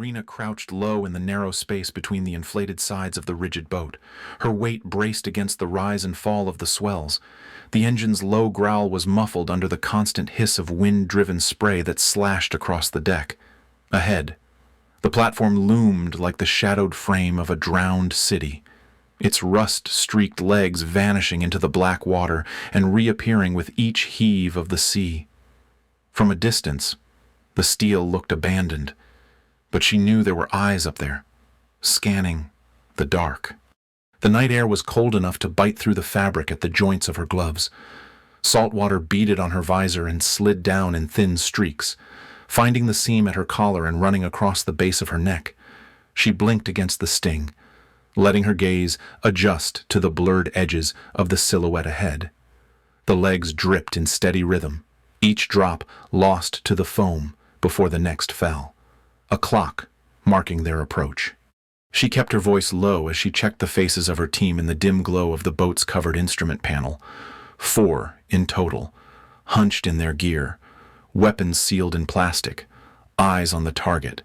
Rena crouched low in the narrow space between the inflated sides of the rigid boat. Her weight braced against the rise and fall of the swells. The engine's low growl was muffled under the constant hiss of wind-driven spray that slashed across the deck. Ahead, the platform loomed like the shadowed frame of a drowned city, its rust-streaked legs vanishing into the black water and reappearing with each heave of the sea. From a distance, the steel looked abandoned, but she knew there were eyes up there, scanning the dark. The night air was cold enough to bite through the fabric at the joints of her gloves. Salt water beaded on her visor and slid down in thin streaks, finding the seam at her collar and running across the base of her neck. She blinked against the sting, letting her gaze adjust to the blurred edges of the silhouette ahead. The legs dripped in steady rhythm, each drop lost to the foam before the next fell, a clock marking their approach. She kept her voice low as she checked the faces of her team in the dim glow of the boat's covered instrument panel. 4 in total, hunched in their gear, weapons sealed in plastic, eyes on the target.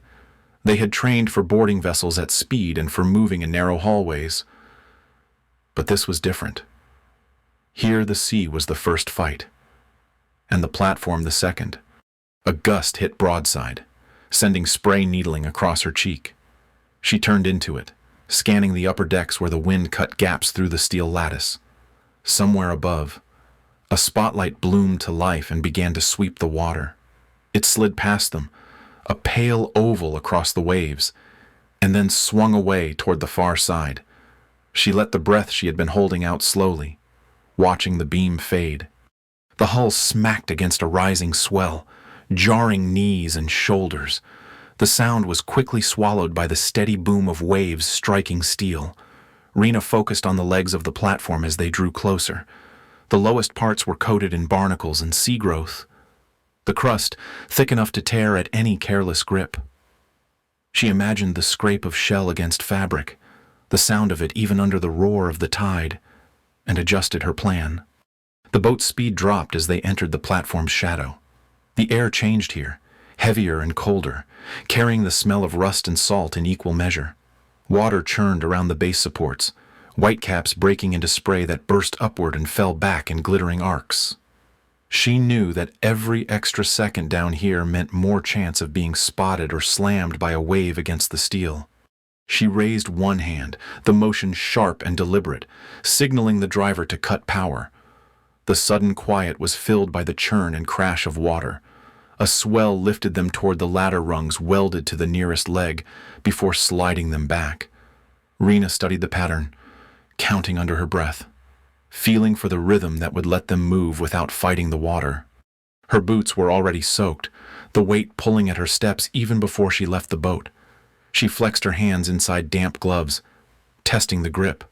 They had trained for boarding vessels at speed and for moving in narrow hallways. But this was different. Here the sea was the first fight, and the platform the second. A gust hit broadside, sending spray needling across her cheek. She turned into it, scanning the upper decks where the wind cut gaps through the steel lattice. Somewhere above, a spotlight bloomed to life and began to sweep the water. It slid past them, a pale oval across the waves, and then swung away toward the far side. She let the breath she had been holding out slowly, watching the beam fade. The hull smacked against a rising swell, jarring knees and shoulders. The sound was quickly swallowed by the steady boom of waves striking steel. Rena focused on the legs of the platform as they drew closer. The lowest parts were coated in barnacles and sea growth, the crust thick enough to tear at any careless grip. She imagined the scrape of shell against fabric, the sound of it even under the roar of the tide, and adjusted her plan. The boat's speed dropped as they entered the platform's shadow. The air changed here, heavier and colder, carrying the smell of rust and salt in equal measure. Water churned around the base supports, whitecaps breaking into spray that burst upward and fell back in glittering arcs. She knew that every extra second down here meant more chance of being spotted or slammed by a wave against the steel. She raised one hand, the motion sharp and deliberate, signaling the driver to cut power. The sudden quiet was filled by the churn and crash of water. A swell lifted them toward the ladder rungs welded to the nearest leg before sliding them back. Rena studied the pattern, counting under her breath, feeling for the rhythm that would let them move without fighting the water. Her boots were already soaked, the weight pulling at her steps even before she left the boat. She flexed her hands inside damp gloves, testing the grip.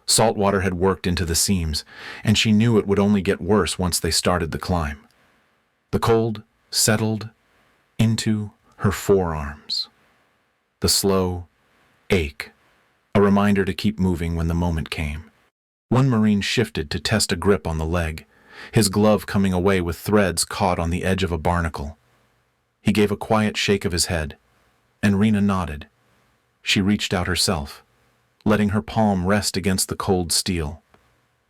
Salt water had worked into the seams, and she knew it would only get worse once they started the climb. The cold settled into her forearms. The slow ache, a reminder to keep moving when the moment came. One Marine shifted to test a grip on the leg, his glove coming away with threads caught on the edge of a barnacle. He gave a quiet shake of his head, and Rena nodded. She reached out herself, letting her palm rest against the cold steel.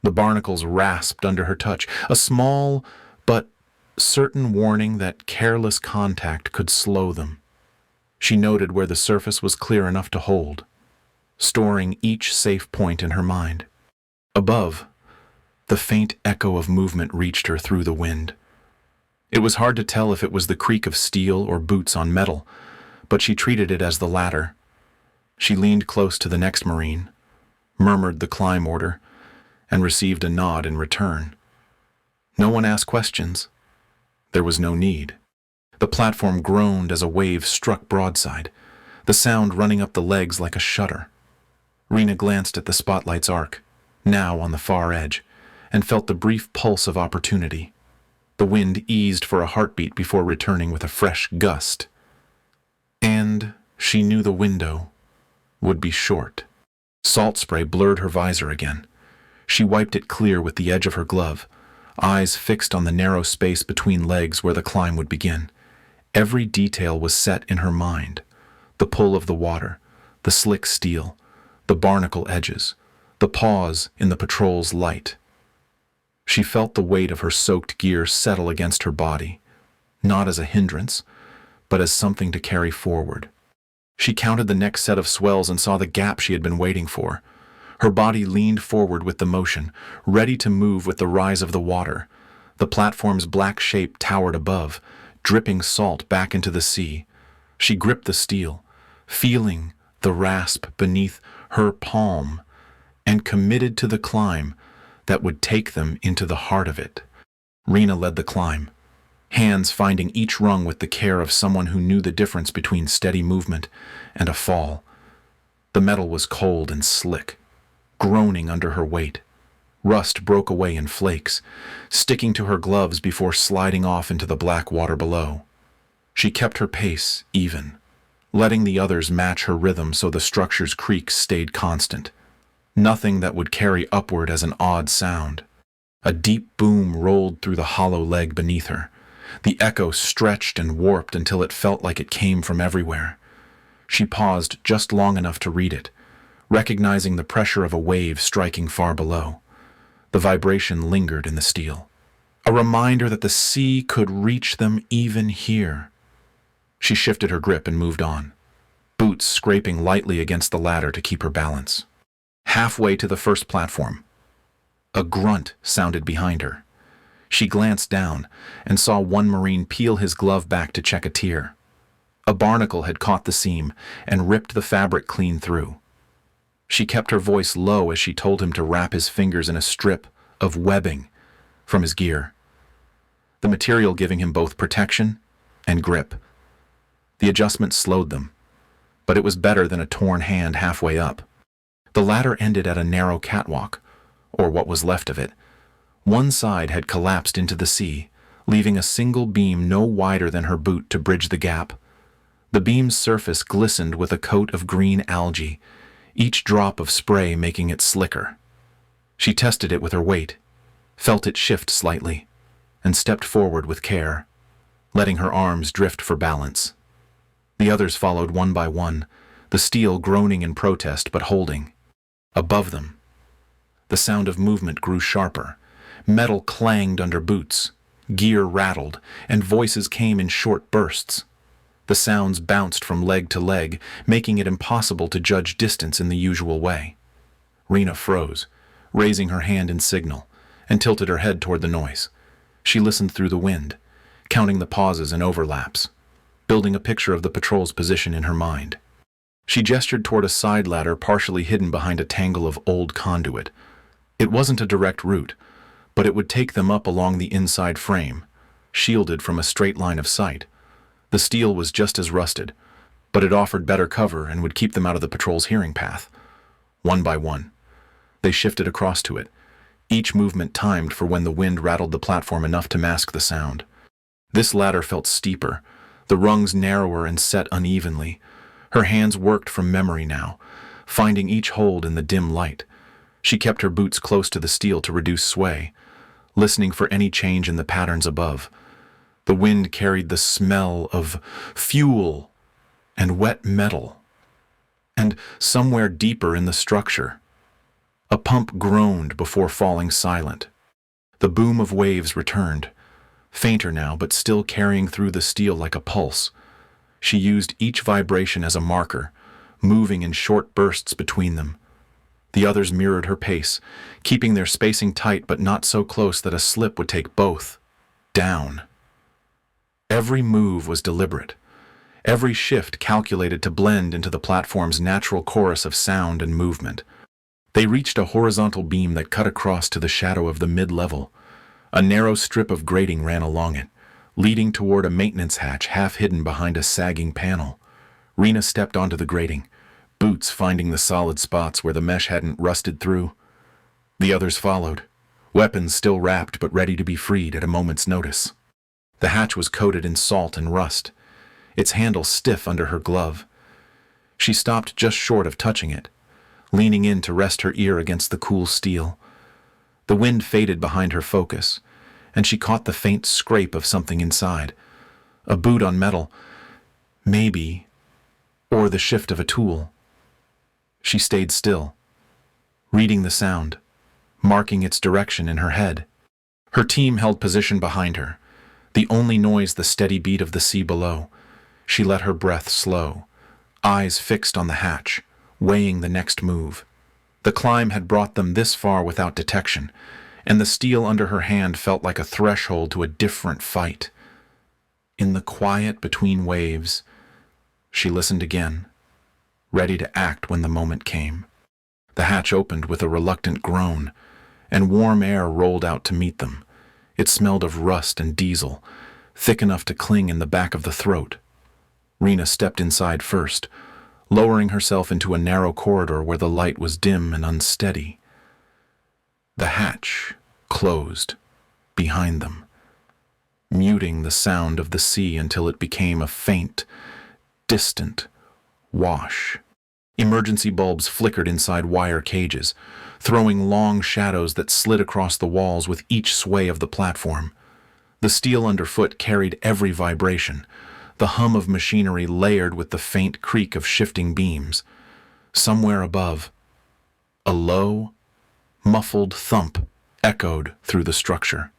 The barnacles rasped under her touch, a small but certain warning that careless contact could slow them. She noted where the surface was clear enough to hold, storing each safe point in her mind. Above, the faint echo of movement reached her through the wind. It was hard to tell if it was the creak of steel or boots on metal, but she treated it as the latter. She leaned close to the next Marine, murmured the climb order, and received a nod in return. No one asked questions. There was no need. The platform groaned as a wave struck broadside, the sound running up the legs like a shudder. Rena glanced at the spotlight's arc, now on the far edge, and felt the brief pulse of opportunity. The wind eased for a heartbeat before returning with a fresh gust. And she knew the window would be short. Salt spray blurred her visor again. She wiped it clear with the edge of her glove, eyes fixed on the narrow space between legs where the climb would begin. Every detail was set in her mind. The pull of the water, the slick steel, the barnacle edges, the pause in the patrol's light. She felt the weight of her soaked gear settle against her body, not as a hindrance, but as something to carry forward. She counted the next set of swells and saw the gap she had been waiting for. Her body leaned forward with the motion, ready to move with the rise of the water. The platform's black shape towered above, dripping salt back into the sea. She gripped the steel, feeling the rasp beneath her palm, and committed to the climb that would take them into the heart of it. Rena led the climb, hands finding each rung with the care of someone who knew the difference between steady movement and a fall. The metal was cold and slick, groaning under her weight. Rust broke away in flakes, sticking to her gloves before sliding off into the black water below. She kept her pace even, letting the others match her rhythm so the structure's creaks stayed constant. Nothing that would carry upward as an odd sound. A deep boom rolled through the hollow leg beneath her. The echo stretched and warped until it felt like it came from everywhere. She paused just long enough to read it, recognizing the pressure of a wave striking far below. The vibration lingered in the steel, a reminder that the sea could reach them even here. She shifted her grip and moved on, boots scraping lightly against the ladder to keep her balance. Halfway to the first platform, a grunt sounded behind her. She glanced down and saw one Marine peel his glove back to check a tear. A barnacle had caught the seam and ripped the fabric clean through. She kept her voice low as she told him to wrap his fingers in a strip of webbing from his gear, the material giving him both protection and grip. The adjustment slowed them, but it was better than a torn hand halfway up. The ladder ended at a narrow catwalk, or what was left of it. One side had collapsed into the sea, leaving a single beam no wider than her boot to bridge the gap. The beam's surface glistened with a coat of green algae, each drop of spray making it slicker. She tested it with her weight, felt it shift slightly, and stepped forward with care, letting her arms drift for balance. The others followed one by one, the steel groaning in protest but holding. Above them, the sound of movement grew sharper. Metal clanged under boots, gear rattled, and voices came in short bursts. The sounds bounced from leg to leg, making it impossible to judge distance in the usual way. Rena froze, raising her hand in signal, and tilted her head toward the noise. She listened through the wind, counting the pauses and overlaps, building a picture of the patrol's position in her mind. She gestured toward a side ladder partially hidden behind a tangle of old conduit. It wasn't a direct route, but it would take them up along the inside frame, shielded from a straight line of sight. The steel was just as rusted, but it offered better cover and would keep them out of the patrol's hearing path. One by one, they shifted across to it, each movement timed for when the wind rattled the platform enough to mask the sound. This ladder felt steeper, the rungs narrower and set unevenly. Her hands worked from memory now, finding each hold in the dim light. She kept her boots close to the steel to reduce sway, listening for any change in the patterns above. The wind carried the smell of fuel and wet metal. And somewhere deeper in the structure, a pump groaned before falling silent. The boom of waves returned, fainter now but still carrying through the steel like a pulse. She used each vibration as a marker, moving in short bursts between them. The others mirrored her pace, keeping their spacing tight but not so close that a slip would take both down. Every move was deliberate, every shift calculated to blend into the platform's natural chorus of sound and movement. They reached a horizontal beam that cut across to the shadow of the mid-level. A narrow strip of grating ran along it, leading toward a maintenance hatch half hidden behind a sagging panel. Rena stepped onto the grating, boots finding the solid spots where the mesh hadn't rusted through. The others followed, weapons still wrapped but ready to be freed at a moment's notice. The hatch was coated in salt and rust, its handle stiff under her glove. She stopped just short of touching it, leaning in to rest her ear against the cool steel. The wind faded behind her focus, and she caught the faint scrape of something inside. A boot on metal, maybe or the shift of a tool. She stayed still, reading the sound, marking its direction in her head. Her team held position behind her, the only noise the steady beat of the sea below. She let her breath slow, eyes fixed on the hatch, weighing the next move. The climb had brought them this far without detection, and the steel under her hand felt like a threshold to a different fight. In the quiet between waves, she listened again, ready to act when the moment came. The hatch opened with a reluctant groan, and warm air rolled out to meet them. It smelled of rust and diesel, thick enough to cling in the back of the throat. Rena stepped inside first, lowering herself into a narrow corridor where the light was dim and unsteady. The hatch closed behind them, muting the sound of the sea until it became a faint, distant wash. Emergency bulbs flickered inside wire cages, throwing long shadows that slid across the walls with each sway of the platform. The steel underfoot carried every vibration, the hum of machinery layered with the faint creak of shifting beams. Somewhere above, a low, muffled thump echoed through the structure.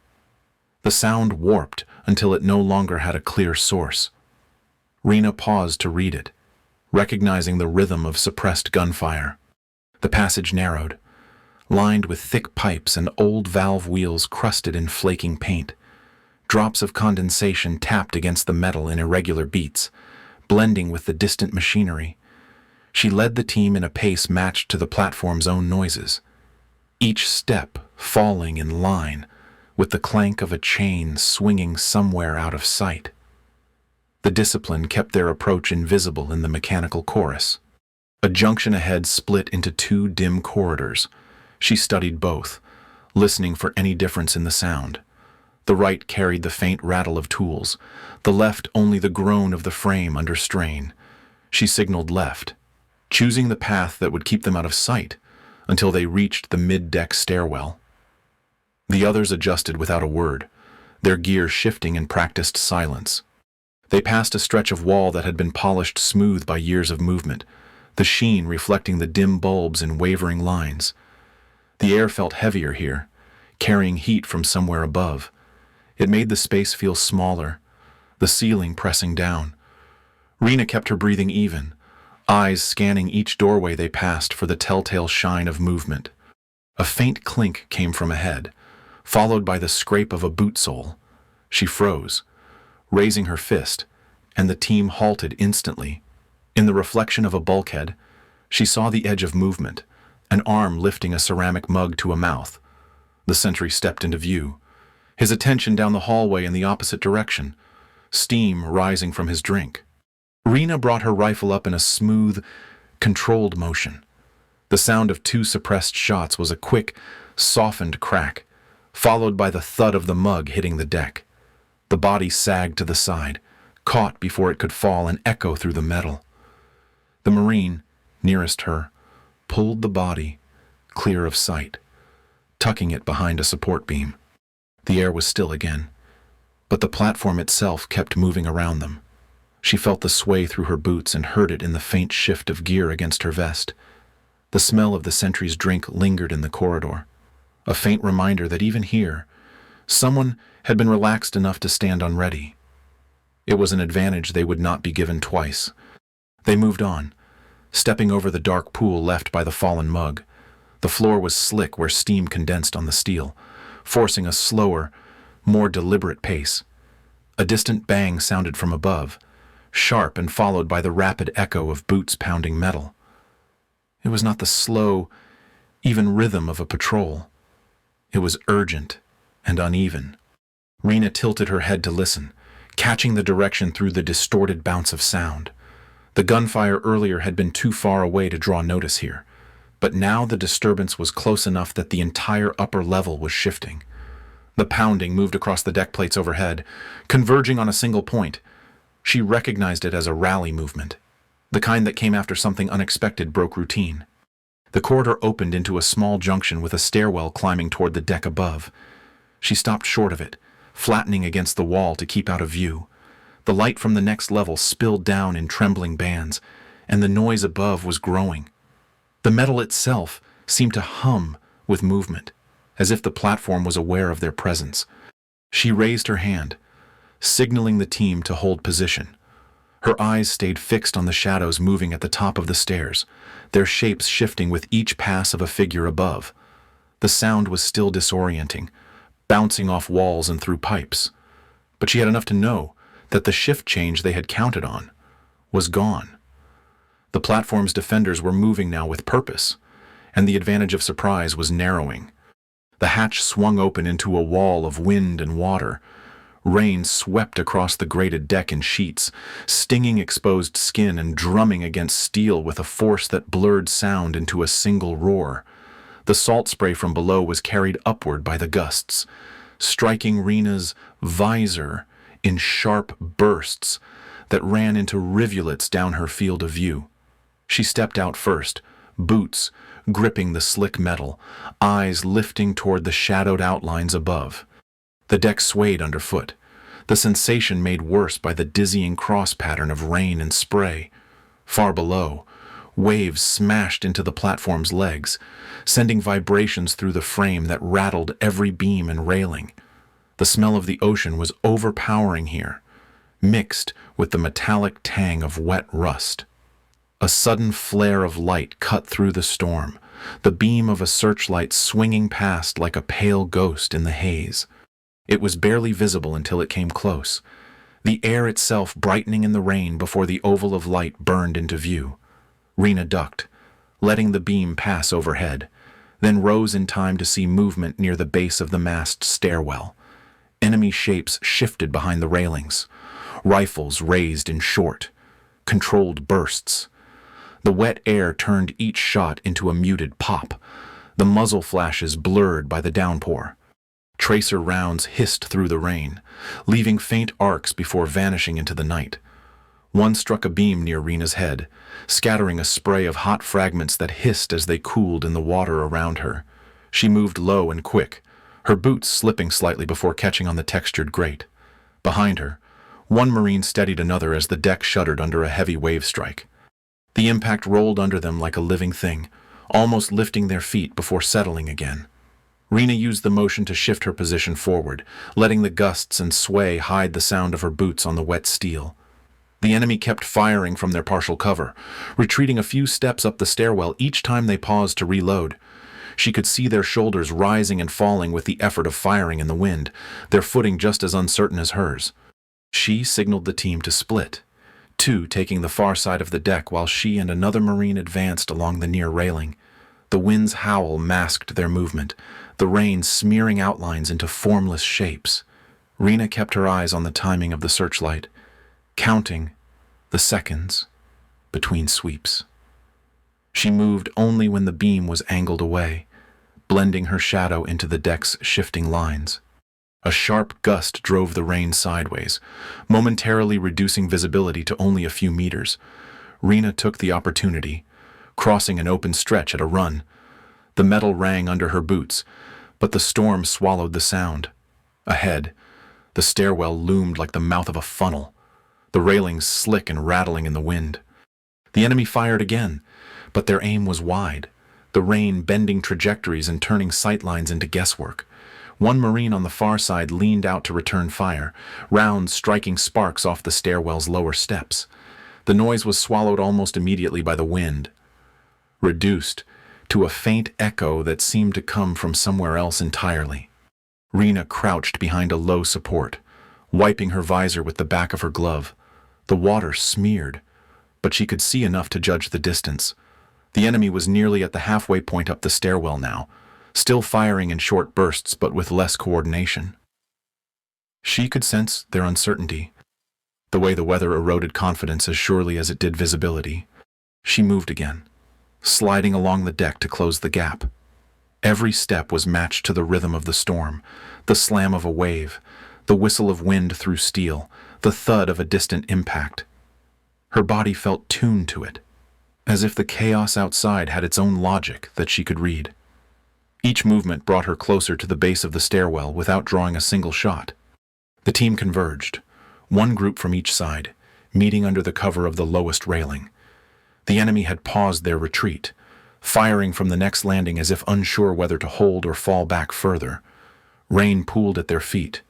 The sound warped until it no longer had a clear source. Rena paused to read it, recognizing the rhythm of suppressed gunfire. The passage narrowed, lined with thick pipes and old valve wheels crusted in flaking paint. Drops of condensation tapped against the metal in irregular beats, blending with the distant machinery. She led the team in a pace matched to the platform's own noises, each step falling in line with the clank of a chain swinging somewhere out of sight. The discipline kept their approach invisible in the mechanical chorus. A junction ahead split into two dim corridors. She studied both, listening for any difference in the sound. The right carried the faint rattle of tools, the left only the groan of the frame under strain. She signaled left, choosing the path that would keep them out of sight until they reached the mid-deck stairwell. The others adjusted without a word, their gear shifting in practiced silence. They passed a stretch of wall that had been polished smooth by years of movement, the sheen reflecting the dim bulbs in wavering lines. The air felt heavier here, carrying heat from somewhere above. It made the space feel smaller, the ceiling pressing down. Rena kept her breathing even, eyes scanning each doorway they passed for the telltale shine of movement. A faint clink came from ahead, followed by the scrape of a boot sole. She froze, raising her fist, and the team halted instantly. In the reflection of a bulkhead, she saw the edge of movement, an arm lifting a ceramic mug to a mouth. The sentry stepped into view, his attention down the hallway in the opposite direction, steam rising from his drink. Rena brought her rifle up in a smooth, controlled motion. The sound of two suppressed shots was a quick, softened crack, followed by the thud of the mug hitting the deck. The body sagged to the side, caught before it could fall and echo through the metal. The Marine, nearest her, pulled the body clear of sight, tucking it behind a support beam. The air was still again, but the platform itself kept moving around them. She felt the sway through her boots and heard it in the faint shift of gear against her vest. The smell of the sentry's drink lingered in the corridor, a faint reminder that even here, someone had been relaxed enough to stand on ready. It was an advantage they would not be given twice. They moved on, stepping over the dark pool left by the fallen mug. The floor was slick where steam condensed on the steel, forcing a slower, more deliberate pace. A distant bang sounded from above, sharp and followed by the rapid echo of boots pounding metal. It was not the slow, even rhythm of a patrol. It was urgent and uneven. Rena tilted her head to listen, catching the direction through the distorted bounce of sound. The gunfire earlier had been too far away to draw notice here, but now the disturbance was close enough that the entire upper level was shifting. The pounding moved across the deck plates overhead, converging on a single point. She recognized it as a rally movement, the kind that came after something unexpected broke routine. The corridor opened into a small junction with a stairwell climbing toward the deck above. She stopped short of it, flattening against the wall to keep out of view. The light from the next level spilled down in trembling bands, and the noise above was growing. The metal itself seemed to hum with movement, as if the platform was aware of their presence. She raised her hand, signaling the team to hold position. Her eyes stayed fixed on the shadows moving at the top of the stairs, their shapes shifting with each pass of a figure above. The sound was still disorienting, bouncing off walls and through pipes. But she had enough to know that the shift change they had counted on was gone. The platform's defenders were moving now with purpose, and the advantage of surprise was narrowing. The hatch swung open into a wall of wind and water. Rain swept across the grated deck in sheets, stinging exposed skin and drumming against steel with a force that blurred sound into a single roar. The salt spray from below was carried upward by the gusts, striking Rena's visor in sharp bursts that ran into rivulets down her field of view. She stepped out first, boots gripping the slick metal, eyes lifting toward the shadowed outlines above. The deck swayed underfoot, the sensation made worse by the dizzying cross pattern of rain and spray. Far below, waves smashed into the platform's legs, sending vibrations through the frame that rattled every beam and railing. The smell of the ocean was overpowering here, mixed with the metallic tang of wet rust. A sudden flare of light cut through the storm, the beam of a searchlight swinging past like a pale ghost in the haze. It was barely visible until it came close, the air itself brightening in the rain before the oval of light burned into view. Rena ducked, letting the beam pass overhead, then rose in time to see movement near the base of the mast stairwell. Enemy shapes shifted behind the railings, rifles raised in short, controlled bursts. The wet air turned each shot into a muted pop, the muzzle flashes blurred by the downpour. Tracer rounds hissed through the rain, leaving faint arcs before vanishing into the night. One struck a beam near Rena's head, scattering a spray of hot fragments that hissed as they cooled in the water around her. She moved low and quick, her boots slipping slightly before catching on the textured grate. Behind her, one Marine steadied another as the deck shuddered under a heavy wave strike. The impact rolled under them like a living thing, almost lifting their feet before settling again. Rena used the motion to shift her position forward, letting the gusts and sway hide the sound of her boots on the wet steel. The enemy kept firing from their partial cover, retreating a few steps up the stairwell each time they paused to reload. She could see their shoulders rising and falling with the effort of firing in the wind, their footing just as uncertain as hers. She signaled the team to split, two taking the far side of the deck while she and another Marine advanced along the near railing. The wind's howl masked their movement, the rain smearing outlines into formless shapes. Rena kept her eyes on the timing of the searchlight, counting the seconds between sweeps. She moved only when the beam was angled away, blending her shadow into the deck's shifting lines. A sharp gust drove the rain sideways, momentarily reducing visibility to only a few meters. Rena took the opportunity, crossing an open stretch at a run. The metal rang under her boots, but the storm swallowed the sound. Ahead, the stairwell loomed like the mouth of a funnel, the railings slick and rattling in the wind. The enemy fired again, but their aim was wide, the rain bending trajectories and turning sightlines into guesswork. One Marine on the far side leaned out to return fire, rounds striking sparks off the stairwell's lower steps. The noise was swallowed almost immediately by the wind, reduced to a faint echo that seemed to come from somewhere else entirely. Rena crouched behind a low support, wiping her visor with the back of her glove. The water smeared, but she could see enough to judge the distance. The enemy was nearly at the halfway point up the stairwell now, still firing in short bursts but with less coordination. She could sense their uncertainty, the way the weather eroded confidence as surely as it did visibility. She moved again, sliding along the deck to close the gap. Every step was matched to the rhythm of the storm, the slam of a wave, the whistle of wind through steel, the thud of a distant impact. Her body felt tuned to it, as if the chaos outside had its own logic that she could read. Each movement brought her closer to the base of the stairwell without drawing a single shot. The team converged, one group from each side, meeting under the cover of the lowest railing. The enemy had paused their retreat, firing from the next landing as if unsure whether to hold or fall back further. Rain pooled at their feet,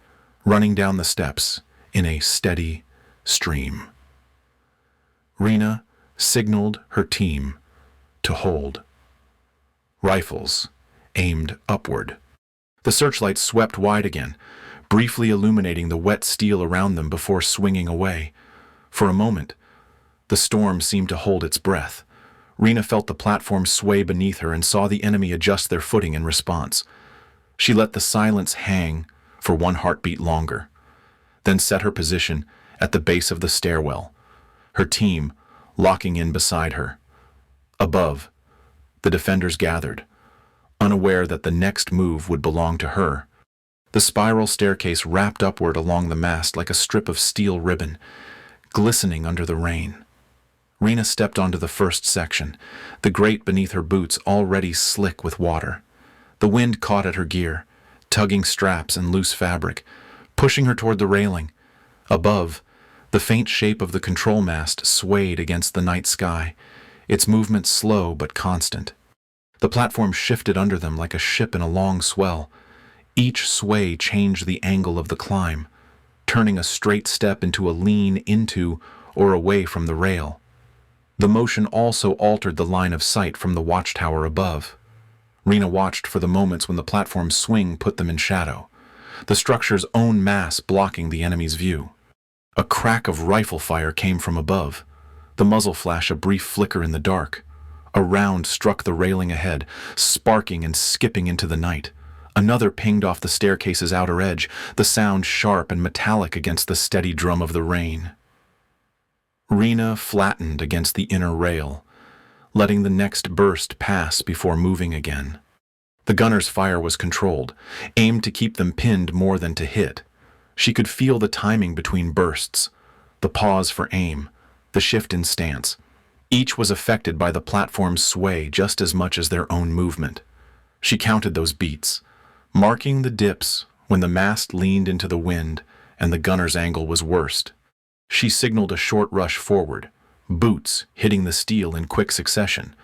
running down the steps in a steady stream. Rena signaled her team to hold. Rifles aimed upward. The searchlight swept wide again, briefly illuminating the wet steel around them before swinging away. For a moment, the storm seemed to hold its breath. Rena felt the platform sway beneath her and saw the enemy adjust their footing in response. She let the silence hang for one heartbeat longer, then set her position at the base of the stairwell, her team locking in beside her. Above, the defenders gathered, unaware that the next move would belong to her. The spiral staircase wrapped upward along the mast like a strip of steel ribbon, glistening under the rain. Rena stepped onto the first section, the grate beneath her boots already slick with water. The wind caught at her gear, tugging straps and loose fabric, pushing her toward the railing. Above, the faint shape of the control mast swayed against the night sky, its movement slow but constant. The platform shifted under them like a ship in a long swell. Each sway changed the angle of the climb, turning a straight step into a lean into or away from the rail. The motion also altered the line of sight from the watchtower above. Rena watched for the moments when the platform's swing put them in shadow, the structure's own mass blocking the enemy's view. A crack of rifle fire came from above, the muzzle flash a brief flicker in the dark. A round struck the railing ahead, sparking and skipping into the night. Another pinged off the staircase's outer edge, the sound sharp and metallic against the steady drum of the rain. Rena flattened against the inner rail, letting the next burst pass before moving again. The gunner's fire was controlled, aimed to keep them pinned more than to hit. She could feel the timing between bursts, the pause for aim, the shift in stance. Each was affected by the platform's sway just as much as their own movement. She counted those beats, marking the dips when the mast leaned into the wind and the gunner's angle was worst. She signaled a short rush forward, boots hitting the steel in quick succession.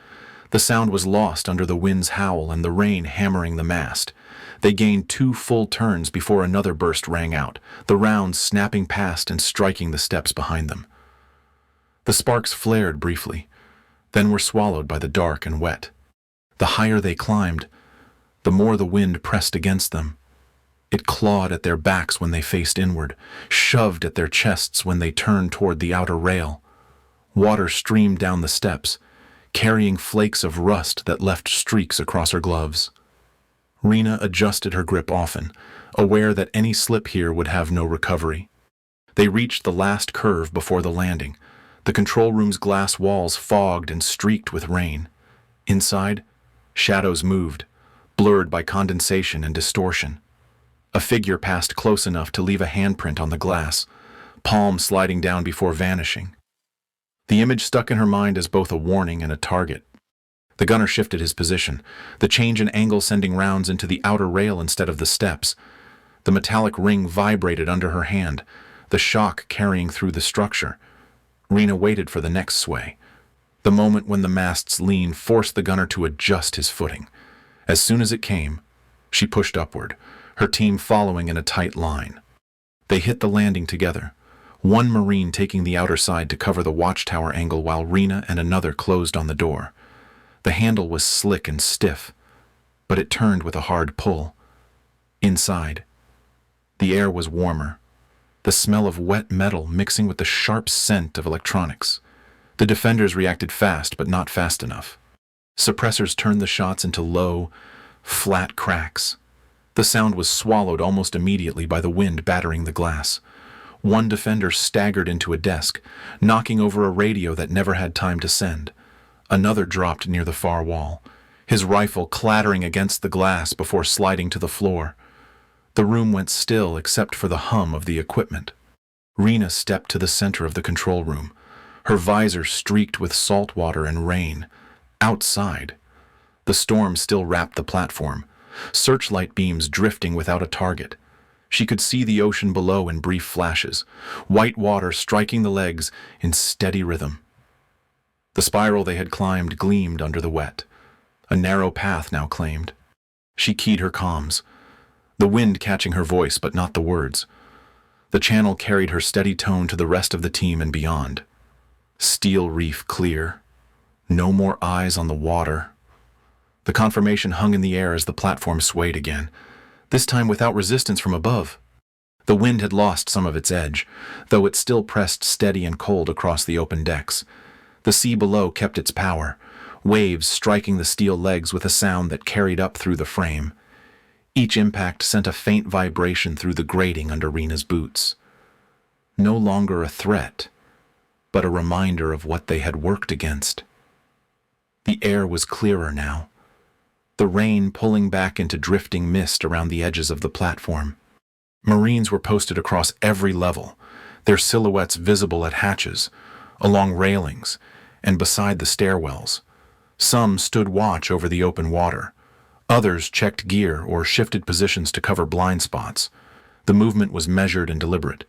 The sound was lost under the wind's howl and the rain hammering the mast. They gained 2 full turns before another burst rang out, the rounds snapping past and striking the steps behind them. The sparks flared briefly, then were swallowed by the dark and wet. The higher they climbed, the more the wind pressed against them. It clawed at their backs when they faced inward, shoved at their chests when they turned toward the outer rail. Water streamed down the steps, carrying flakes of rust that left streaks across her gloves. Rena adjusted her grip often, aware that any slip here would have no recovery. They reached the last curve before the landing, the control room's glass walls fogged and streaked with rain. Inside, shadows moved, blurred by condensation and distortion. A figure passed close enough to leave a handprint on the glass, palm sliding down before vanishing. The image stuck in her mind as both a warning and a target. The gunner shifted his position, the change in angle sending rounds into the outer rail instead of the steps. The metallic ring vibrated under her hand, the shock carrying through the structure. Rena waited for the next sway. The moment when the mast's lean forced the gunner to adjust his footing. As soon as it came, she pushed upward, her team following in a tight line. They hit the landing together, one Marine taking the outer side to cover the watchtower angle while Rena and another closed on the door. The handle was slick and stiff, but it turned with a hard pull. Inside, the air was warmer, the smell of wet metal mixing with the sharp scent of electronics. The defenders reacted fast, but not fast enough. Suppressors turned the shots into low, flat cracks. The sound was swallowed almost immediately by the wind battering the glass. One defender staggered into a desk, knocking over a radio that never had time to send. Another dropped near the far wall, his rifle clattering against the glass before sliding to the floor. The room went still except for the hum of the equipment. Rena stepped to the center of the control room, her visor streaked with salt water and rain. Outside, the storm still wrapped the platform, searchlight beams drifting without a target. She could see the ocean below in brief flashes, white water striking the legs in steady rhythm. The spiral they had climbed gleamed under the wet. A narrow path now claimed. She keyed her comms, the wind catching her voice but not the words. The channel carried her steady tone to the rest of the team and beyond. Steel reef clear. No more eyes on the water. The confirmation hung in the air as the platform swayed again, this time without resistance from above. The wind had lost some of its edge, though it still pressed steady and cold across the open decks. The sea below kept its power, waves striking the steel legs with a sound that carried up through the frame. Each impact sent a faint vibration through the grating under Rena's boots. No longer a threat, but a reminder of what they had worked against. The air was clearer now, the rain pulling back into drifting mist around the edges of the platform. Marines were posted across every level, their silhouettes visible at hatches, along railings, and beside the stairwells. Some stood watch over the open water. Others checked gear or shifted positions to cover blind spots. The movement was measured and deliberate,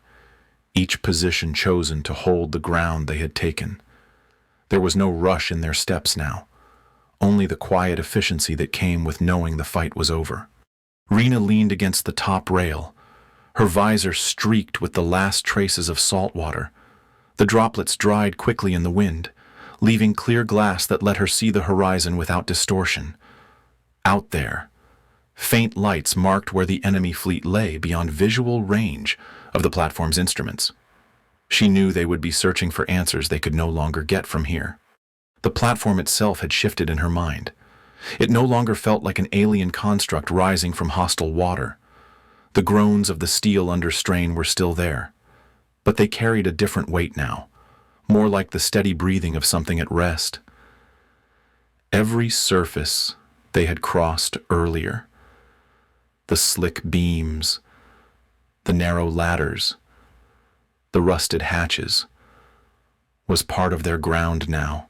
each position chosen to hold the ground they had taken. There was no rush in their steps now, only the quiet efficiency that came with knowing the fight was over. Rena leaned against the top rail, her visor streaked with the last traces of salt water. The droplets dried quickly in the wind, leaving clear glass that let her see the horizon without distortion. Out there, faint lights marked where the enemy fleet lay beyond visual range of the platform's instruments. She knew they would be searching for answers they could no longer get from here. The platform itself had shifted in her mind. It no longer felt like an alien construct rising from hostile water. The groans of the steel under strain were still there, but they carried a different weight now, more like the steady breathing of something at rest. Every surface they had crossed earlier, the slick beams, the narrow ladders, the rusted hatches, was part of their ground now.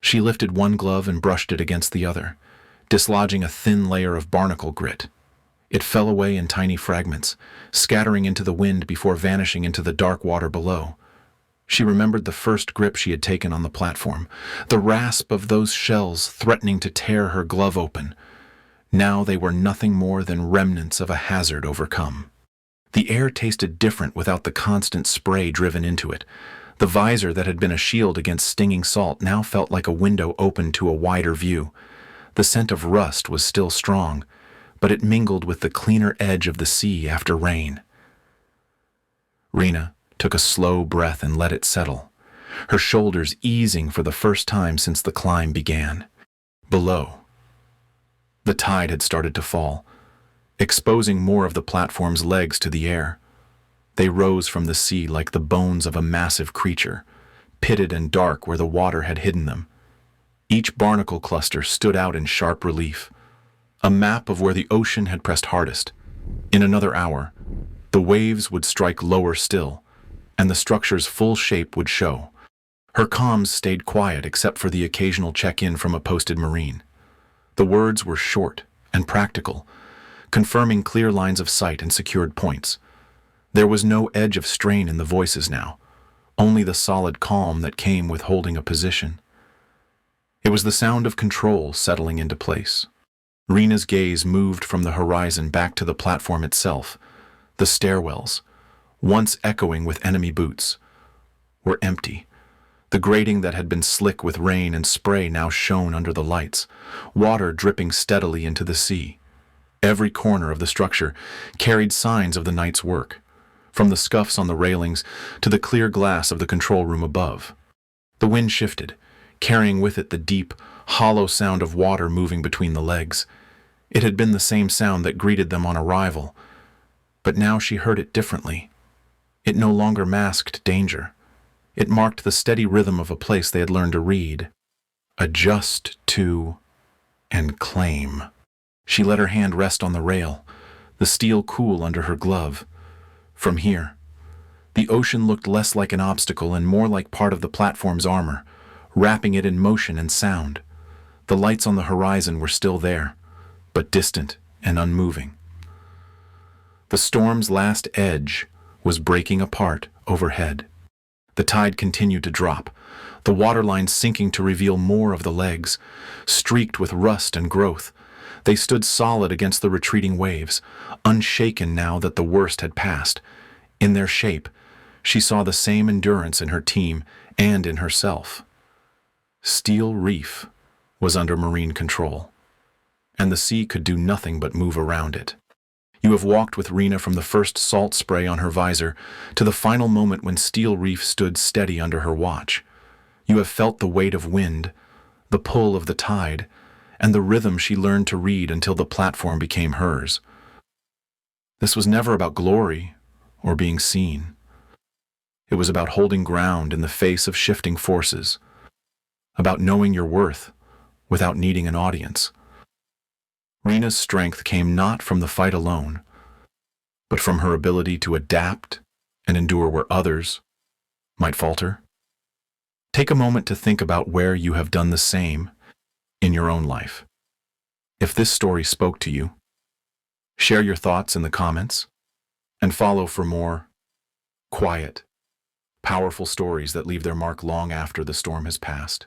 She lifted one glove and brushed it against the other, dislodging a thin layer of barnacle grit. It fell away in tiny fragments, scattering into the wind before vanishing into the dark water below. She remembered the first grip she had taken on the platform, the rasp of those shells threatening to tear her glove open. Now they were nothing more than remnants of a hazard overcome. The air tasted different without the constant spray driven into it. The visor that had been a shield against stinging salt now felt like a window opened to a wider view. The scent of rust was still strong, but it mingled with the cleaner edge of the sea after rain. Rena took a slow breath and let it settle, her shoulders easing for the first time since the climb began. Below, the tide had started to fall, exposing more of the platform's legs to the air. They rose from the sea like the bones of a massive creature, pitted and dark where the water had hidden them. Each barnacle cluster stood out in sharp relief, a map of where the ocean had pressed hardest. In another hour, the waves would strike lower still, and the structure's full shape would show. Her comms stayed quiet except for the occasional check-in from a posted Marine. The words were short and practical, confirming clear lines of sight and secured points. There was no edge of strain in the voices now, only the solid calm that came with holding a position. It was the sound of control settling into place. Rena's gaze moved from the horizon back to the platform itself. The stairwells, once echoing with enemy boots, were empty. The grating that had been slick with rain and spray now shone under the lights, water dripping steadily into the sea. Every corner of the structure carried signs of the night's work, from the scuffs on the railings to the clear glass of the control room above. The wind shifted, carrying with it the deep, hollow sound of water moving between the legs. It had been the same sound that greeted them on arrival, but now she heard it differently. It no longer masked danger. It marked the steady rhythm of a place they had learned to read, adjust to, and claim. She let her hand rest on the rail, the steel cool under her glove. From here, the ocean looked less like an obstacle and more like part of the platform's armor, wrapping it in motion and sound. The lights on the horizon were still there, but distant and unmoving. The storm's last edge was breaking apart overhead. The tide continued to drop, the waterline sinking to reveal more of the legs, streaked with rust and growth. They stood solid against the retreating waves, unshaken now that the worst had passed. In their shape, she saw the same endurance in her team and in herself. Steel Reef was under marine control, and the sea could do nothing but move around it. You have walked with Rena from the first salt spray on her visor to the final moment when Steel Reef stood steady under her watch. You have felt the weight of wind, the pull of the tide, and the rhythm she learned to read until the platform became hers. This was never about glory or being seen. It was about holding ground in the face of shifting forces, about knowing your worth without needing an audience. Rena's strength came not from the fight alone, but from her ability to adapt and endure where others might falter. Take a moment to think about where you have done the same in your own life. If this story spoke to you, share your thoughts in the comments and follow for more quiet, powerful stories that leave their mark long after the storm has passed.